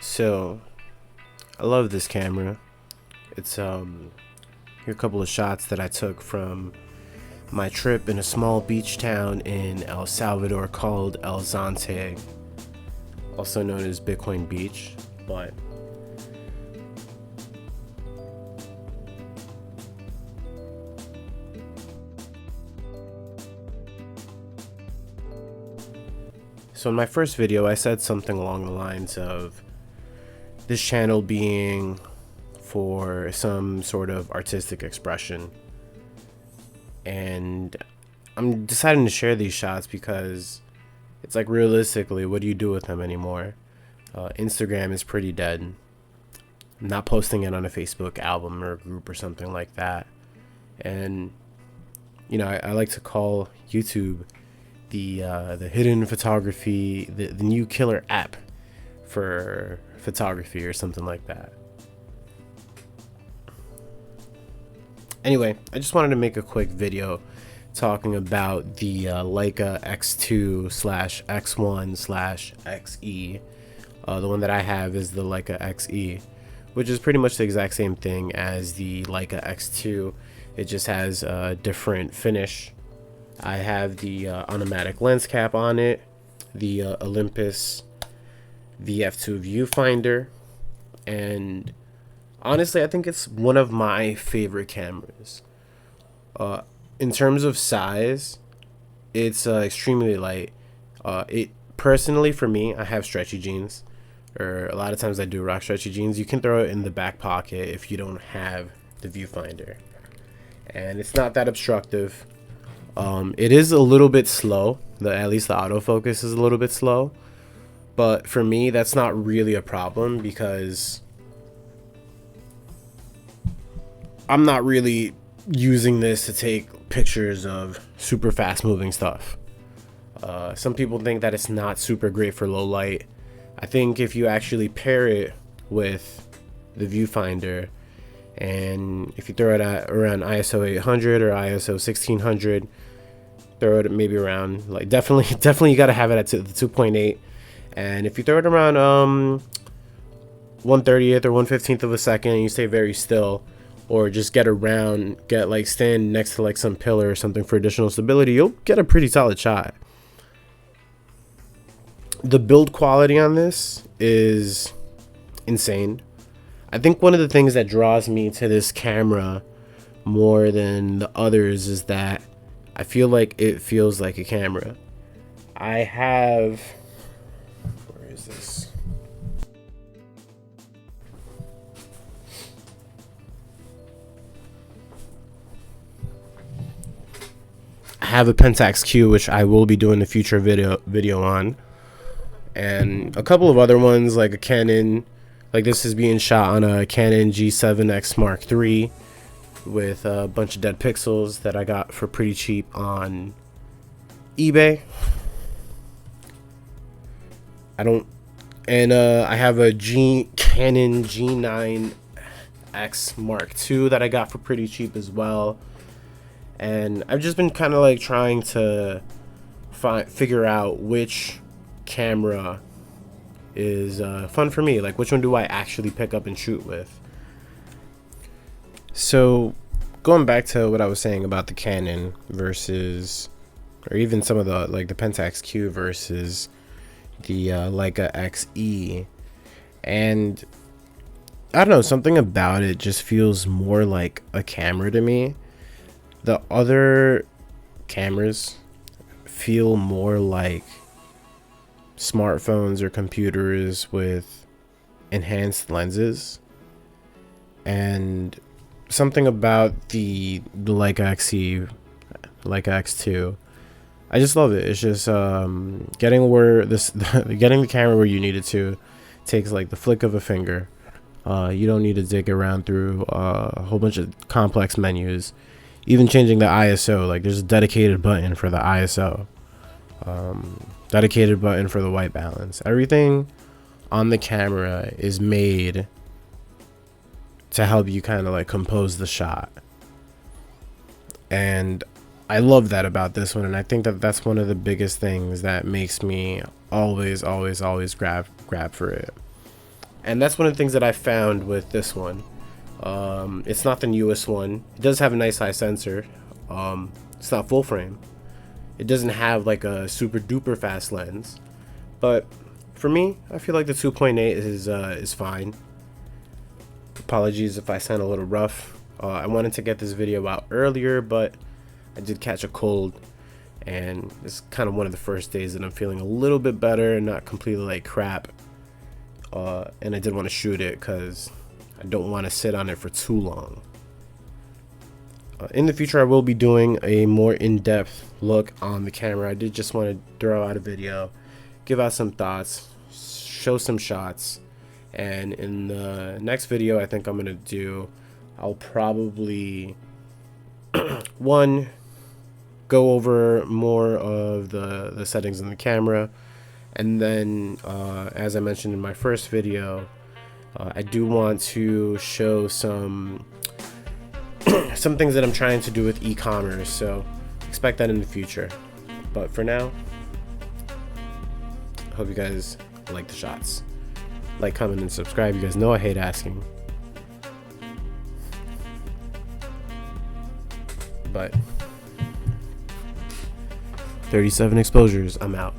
So I love this camera. It's here are a couple of shots that I took from my trip in a small beach town in El Salvador called El Zante, also known as Bitcoin Beach. But so in my first video I said something along the lines of this channel being for some sort of artistic expression, and I'm deciding to share these shots because it's like, realistically, what do you do with them anymore? Instagram is pretty dead. I'm not posting it on a Facebook album or a group or something like that. And you know, I like to call YouTube the hidden photography, the new killer app for photography or something like that. Anyway, I just wanted to make a quick video talking about the Leica X2/X1/XE. The one that I have is the Leica XE, which is pretty much the exact same thing as the Leica X2. It just has a different finish. I have the automatic lens cap on it, the Olympus VF2 viewfinder, and honestly I think it's one of my favorite cameras. In terms of size, it's extremely light. It personally, for me, I have stretchy jeans, or a lot of times I do rock stretchy jeans. You can throw it in the back pocket if you don't have the viewfinder, and it's not that obstructive. It is a little bit slow. At least the autofocus is a little bit slow, but for me that's not really a problem because I'm not really using this to take pictures of super fast moving stuff. Some people think that it's not super great for low light. I think if you actually pair it with the viewfinder, and if you throw it at around ISO 800 or ISO 1600, throw it maybe around, like, definitely you got to have it at the 2.8, and if you throw it around 1/30th or 1/15th of a second and you stay very still, or just stand next to like some pillar or something for additional stability, you'll get a pretty solid shot. The build quality on this is insane. I think one of the things that draws me to this camera more than the others is that I feel like it feels like a camera. Where is this? I have a Pentax Q, which I will be doing a future video on, and a couple of other ones, like a Canon, like this is being shot on a Canon G7 Mark III with a bunch of dead pixels that I got for pretty cheap on eBay. I have a Canon G9X Mark II that I got for pretty cheap as well. And I've just been kind of like trying to figure out which camera is fun for me. Like, which one do I actually pick up and shoot with? So going back to what I was saying about the Canon versus, or even some of the, like the Pentax Q versus the Leica XE, and I don't know, something about it just feels more like a camera to me. The other cameras feel more like smartphones or computers with enhanced lenses, and something about the Leica XE, Leica X2, I just love it. It's just getting the camera where you need it to takes like the flick of a finger. You don't need to dig around through a whole bunch of complex menus. Even changing the ISO, like there's a dedicated button for the ISO, dedicated button for the white balance. Everything on the camera is made to help you kind of like compose the shot, and I love that about this one. And I think that that's one of the biggest things that makes me always grab for it. And that's one of the things that I found with this one. It's not the newest one. It does have a nice high sensor. It's not full frame. It doesn't have like a super duper fast lens, but for me, I feel like the 2.8 is fine. Apologies if I sound a little rough. I wanted to get this video out earlier, but I did catch a cold, and it's kind of one of the first days that I'm feeling a little bit better and not completely like crap. And I did want to shoot it because I don't want to sit on it for too long. In the future, I will be doing a more in-depth look on the camera. I did just want to throw out a video, give out some thoughts, show some shots, and in the next video I think I'm gonna do, I'll probably one, go over more of the settings in the camera, and then as I mentioned in my first video, I do want to show some things that I'm trying to do with e-commerce, so expect that in the future. But for now, I hope you guys like the shots. Like, comment, and subscribe. You guys know I hate asking. But 37 exposures, I'm out.